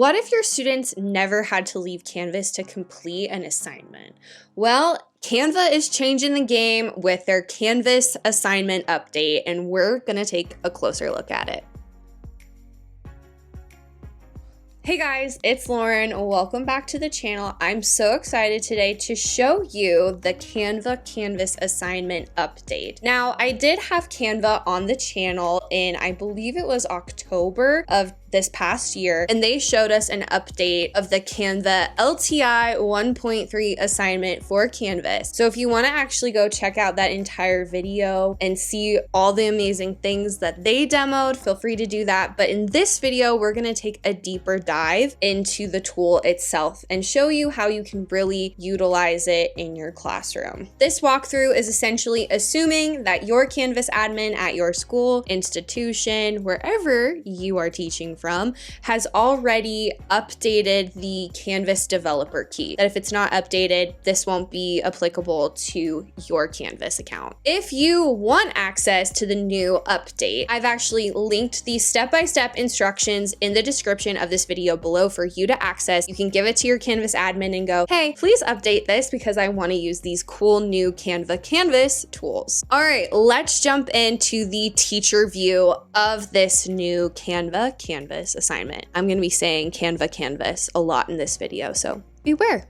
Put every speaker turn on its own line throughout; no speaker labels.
What if your students never had to leave Canvas to complete an assignment? Well, Canva is changing the game with their Canvas assignment update, and we're gonna take a closer look at it. Hey guys, it's Lauren. Welcome back to the channel. I'm so excited today to show you the Canva Canvas Assignment update. Now, I did have Canva on the channel in, I believe it was October of this past year, and they showed us an update of the Canva LTI 1.3 assignment for Canvas. So if you want to actually go check out that entire video and see all the amazing things that they demoed, feel free to do that. But in this video, we're going to take a deeper dive into the tool itself and show you how you can really utilize it in your classroom. This walkthrough is essentially assuming that your Canvas admin at your school, institution, wherever you are teaching from, has already updated the Canvas Developer Key. That if it's not updated, this won't be applicable to your Canvas account. If you want access to the new update, I've actually linked the step-by-step instructions in the description of this video below for you to access. You can give it to your Canvas admin and go, hey, please update this because I want to use these cool new Canva Canvas tools. All right, let's jump into the teacher view of this new Canva Canvas assignment. I'm going to be saying Canva Canvas a lot in this video, so beware.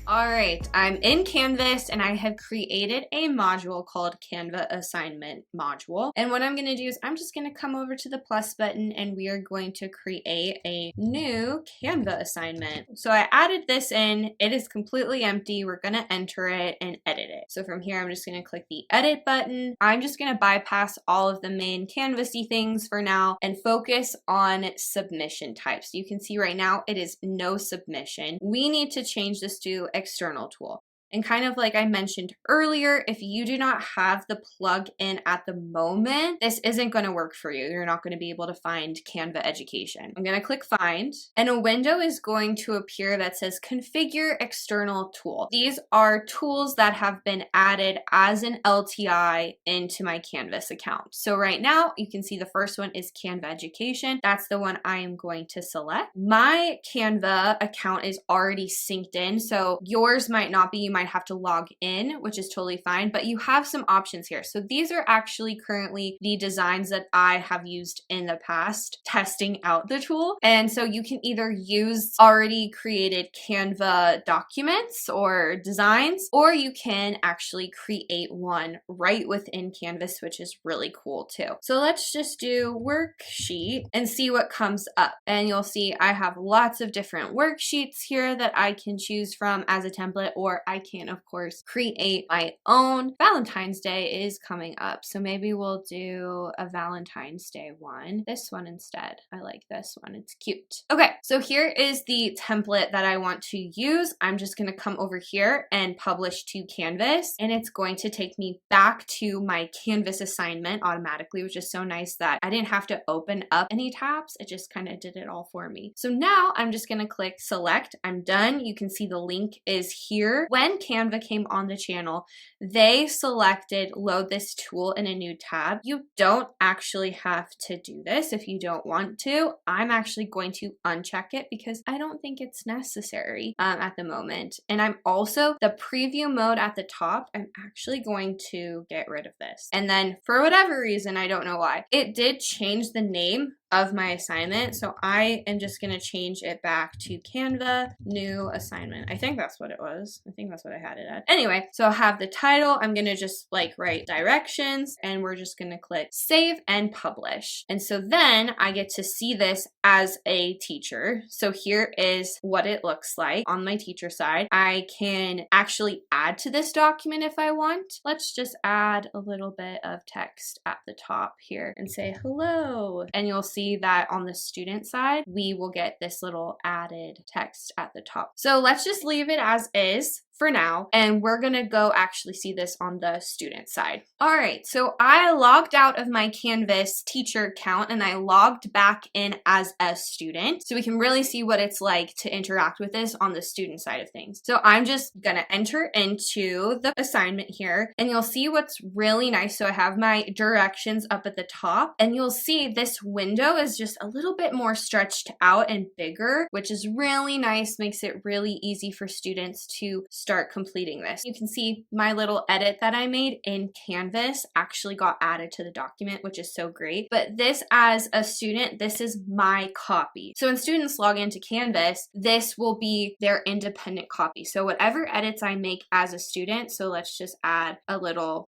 All right, I'm in Canvas and I have created a module called Canva Assignment module. And what I'm going to do is I'm just going to come over to the plus button and we are going to create a new Canva assignment. So I added this in. It is completely empty. We're going to enter it and edit it. So from here, I'm just going to click the edit button. I'm just going to bypass all of the main Canvas-y things for now and focus on submission types. You can see right now it is no submission. We need to change this to external tool. And kind of like I mentioned earlier, if you do not have the plug-in at the moment, this isn't going to work for you. You're not going to be able to find Canva Education. I'm going to click Find, and a window is going to appear that says Configure External Tool. These are tools that have been added as an LTI into my Canvas account. So right now, you can see the first one is Canva Education. That's the one I am going to select. My Canva account is already synced in, so yours might not be. You might have to log in, which is totally fine, but you have some options here. So these are actually currently the designs that I have used in the past testing out the tool. And so you can either use already created Canva documents or designs, or you can actually create one right within Canvas, which is really cool too. So let's just do worksheet and see what comes up. And you'll see I have lots of different worksheets here that I can choose from as a template, or I can, of course, create my own. Valentine's Day is coming up, so maybe we'll do a Valentine's Day one. This one instead. I like this one. It's cute. Okay, so here is the template that I want to use. I'm just going to come over here and publish to Canvas, and it's going to take me back to my Canvas assignment automatically, which is so nice that I didn't have to open up any tabs. It just kind of did it all for me. So now I'm just going to click Select. I'm done. You can see the link is here. When Canva came on the channel, they selected load this tool in a new tab. You don't actually have to do this if you don't want to. I'm actually going to uncheck it because I don't think it's necessary at the moment. And I'm also, the preview mode at the top, I'm actually going to get rid of this. And then for whatever reason, I don't know why, it did change the name of my assignment. So I am just going to change it back to Canva new assignment. I think that's what it was. I think that's what I had it at. Anyway, so I'll have the title. I'm going to just like write directions, and we're just going to click save and publish. And so then I get to see this as a teacher. So here is what it looks like on my teacher side. I can actually add to this document if I want. Let's just add a little bit of text at the top here and say hello. And you'll see that on the student side, we will get this little added text at the top. So let's just leave it as is for now, and we're gonna go actually see this on the student side. All right, so I logged out of my Canvas teacher account and I logged back in as a student, so we can really see what it's like to interact with this on the student side of things. So I'm just gonna enter into the assignment here, and you'll see what's really nice. So I have my directions up at the top, and you'll see this window is just a little bit more stretched out and bigger, which is really nice, makes it really easy for students to start completing this. You can see my little edit that I made in Canvas actually got added to the document, which is so great. But this, as a student, this is my copy. So when students log into Canvas, this will be their independent copy. So whatever edits I make as a student, so let's just add a little,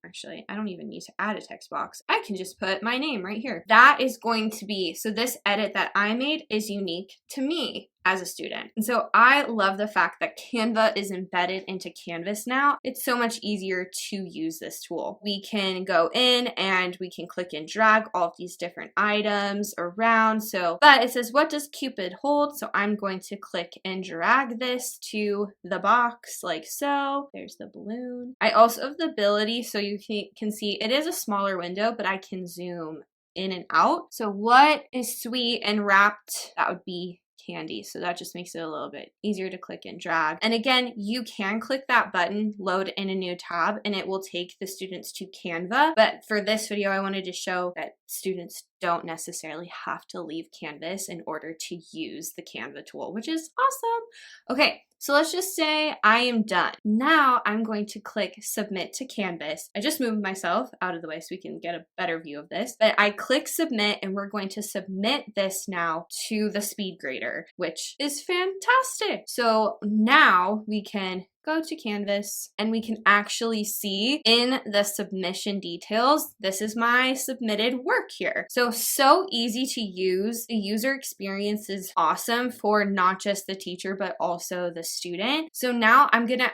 actually, I don't even need to add a text box. I can just put my name right here. That is going to be, so this edit that I made is unique to me as a student. And so I love the fact that Canva is embedded into Canvas now. It's so much easier to use this tool. We can go in and we can click and drag all of these different items around. So, but it says, what does Cupid hold? So I'm going to click and drag this to the box like so. There's the balloon. I also have the ability, so you can see it is a smaller window, but I can zoom in and out. So what is sweet and wrapped? That would be candy. So that just makes it a little bit easier to click and drag. And again, you can click that button, load in a new tab, and it will take the students to Canva. But for this video, I wanted to show that students don't necessarily have to leave Canvas in order to use the Canva tool, which is awesome. Okay, so let's just say I am done. Now I'm going to click submit to Canvas. I just moved myself out of the way so we can get a better view of this, but I click submit and we're going to submit this now to the SpeedGrader, which is fantastic. So now we can go to Canvas and we can actually see in the submission details, this is my submitted work here. So easy to use. The user experience is awesome for not just the teacher, but also the student. So now I'm gonna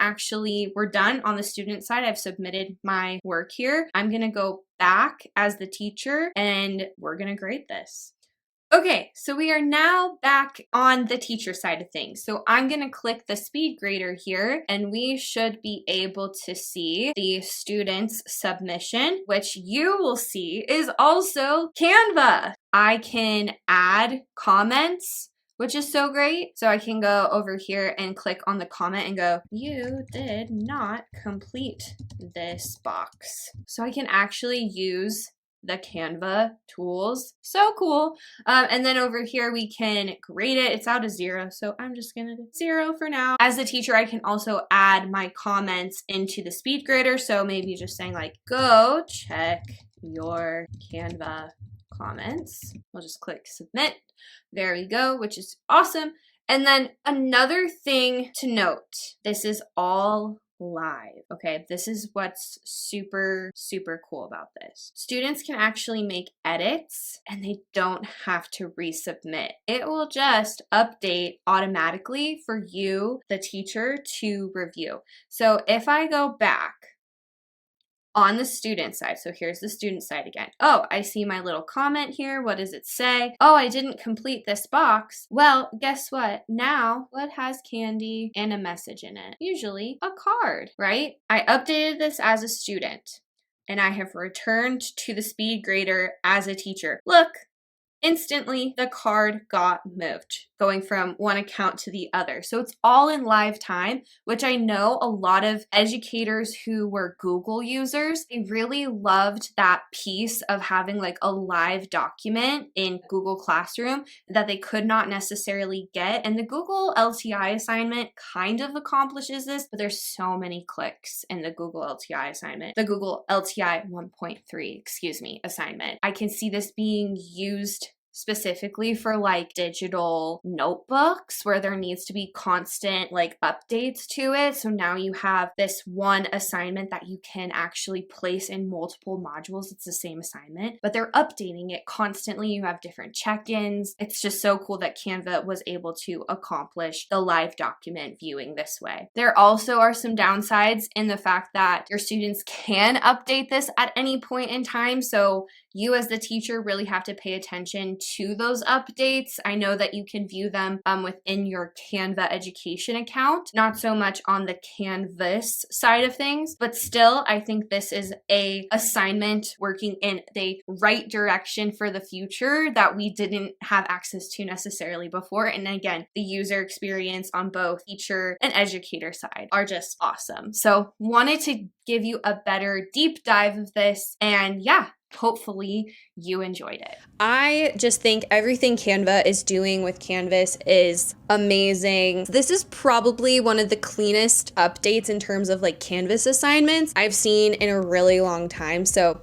we're done on the student side. I've submitted my work here. I'm gonna go back as the teacher and we're gonna grade this. Okay, so we are now back on the teacher side of things. So I'm gonna click the SpeedGrader here and we should be able to see the student's submission, which you will see is also Canva. I can add comments, which is so great. So I can go over here and click on the comment and go, you did not complete this box. So I can actually use the Canva tools. So cool. And then over here we can grade it. It's out of 0, so I'm just gonna do 0 for now. As a teacher, I can also add my comments into the SpeedGrader. So maybe just saying like, go check your Canva comments. We'll just click submit. There we go, which is awesome. And then another thing to note, this is all live. Okay, this is what's super cool about this. Students can actually make edits and they don't have to resubmit. It will just update automatically for you, the teacher, to review. So if I go back on the student side, so here's the student side again. Oh, I see my little comment here. What does it say? Oh, I didn't complete this box. Well, guess what? Now, what has candy and a message in it? Usually a card, right? I updated this as a student and I have returned to the SpeedGrader as a teacher. Look, instantly the card got moved, going from one account to the other. So it's all in live time, which I know a lot of educators who were Google users, they really loved that piece of having like a live document in Google Classroom that they could not necessarily get. And the Google LTI assignment kind of accomplishes this, but there's so many clicks in the Google LTI assignment, the Google LTI 1.3, assignment. I can see this being used specifically for like digital notebooks where there needs to be constant like updates to it. So now you have this one assignment that you can actually place in multiple modules. It's the same assignment, but they're updating it constantly. You have different check-ins. It's just so cool that Canva was able to accomplish the live document viewing this way. There also are some downsides in the fact that your students can update this at any point in time. So you as the teacher really have to pay attention to those updates. I know that you can view them within your Canva education account, not so much on the Canvas side of things, but still, I think this is a assignment working in the right direction for the future that we didn't have access to necessarily before. And again, the user experience on both teacher and educator side are just awesome. So wanted to give you a better deep dive of this, and yeah, hopefully you enjoyed it. I just think everything Canva is doing with Canvas is amazing. This is probably one of the cleanest updates in terms of like Canvas assignments I've seen in a really long time. So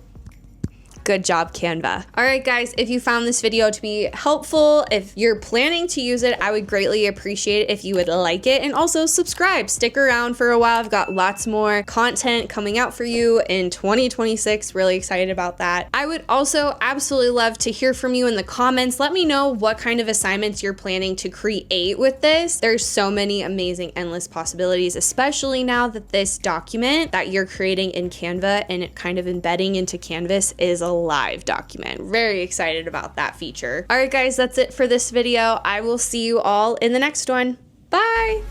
good job, Canva. All right, guys, if you found this video to be helpful, if you're planning to use it, I would greatly appreciate it if you would like it, and also subscribe. Stick around for a while. I've got lots more content coming out for you in 2026. Really excited about that. I would also absolutely love to hear from you in the comments. Let me know what kind of assignments you're planning to create with this. There's so many amazing, endless possibilities, especially now that this document that you're creating in Canva and kind of embedding into Canvas is a live document. Very excited about that feature. All right, guys, that's it for this video. I will see you all in the next one. Bye.